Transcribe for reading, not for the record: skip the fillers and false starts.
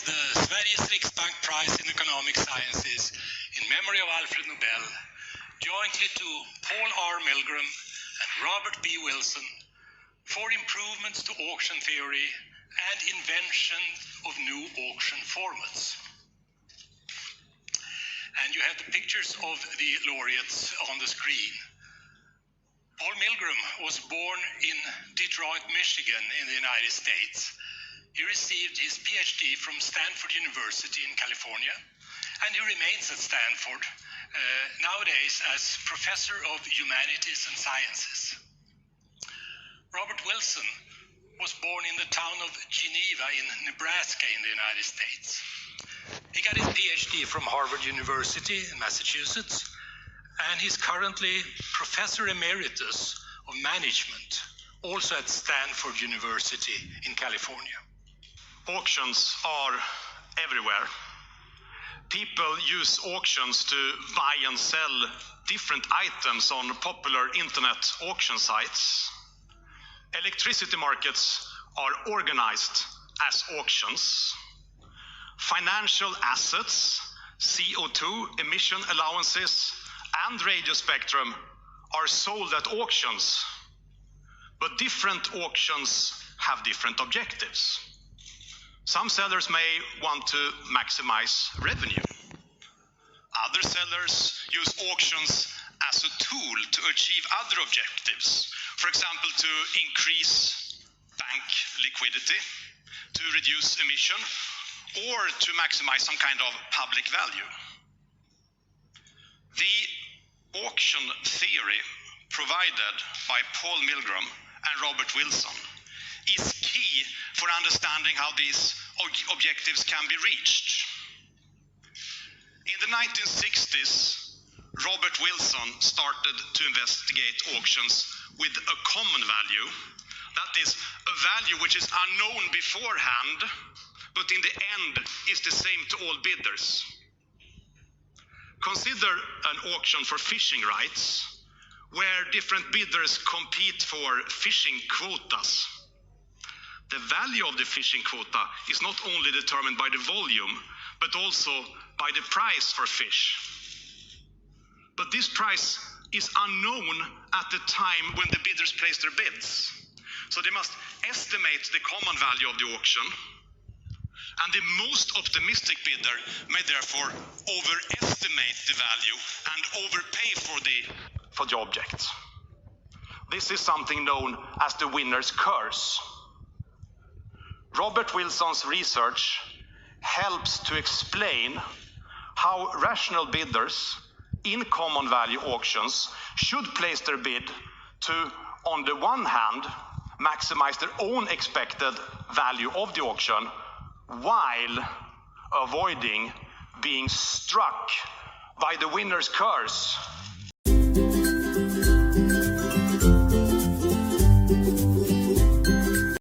The Sveriges Riksbank Prize in Economic Sciences in memory of Alfred Nobel, jointly to Paul R. Milgrom and Robert B. Wilson, for improvements to auction theory and invention of new auction formats. And you have the pictures of the laureates on the screen. Paul Milgrom was born in Detroit, Michigan in the United States. He received his PhD from Stanford University in California, and he remains at Stanford nowadays as Professor of Humanities and Sciences. Robert Wilson was born in the town of Geneva in Nebraska in the United States. He got his PhD from Harvard University in Massachusetts, and he's currently Professor Emeritus of Management, also at Stanford University in California. Auctions are everywhere. People use auctions to buy and sell different items on popular internet auction sites. Electricity markets are organized as auctions. Financial assets, CO2 emission allowances, and radio spectrum are sold at auctions. But different auctions have different objectives. Some sellers may want to maximize revenue. Other sellers use auctions as a tool to achieve other objectives. For example, to increase bank liquidity, to reduce emission, or to maximize some kind of public value. The auction theory provided by Paul Milgrom and Robert Wilson is key for understanding how these objectives can be reached. In the 1960s, Robert Wilson started to investigate auctions with a common value. That is, a value which is unknown beforehand, but in the end is the same to all bidders. Consider an auction for fishing rights, where different bidders compete for fishing quotas. The value of the fishing quota is not only determined by the volume, but also by the price for fish. But this price is unknown at the time when the bidders place their bids. So they must estimate the common value of the auction. And the most optimistic bidder may therefore overestimate the value and overpay for the object. This is something known as the winner's curse. Robert Wilson's research helps to explain how rational bidders in common value auctions should place their bid to, on the one hand, maximize their own expected value of the auction, while avoiding being struck by the winner's curse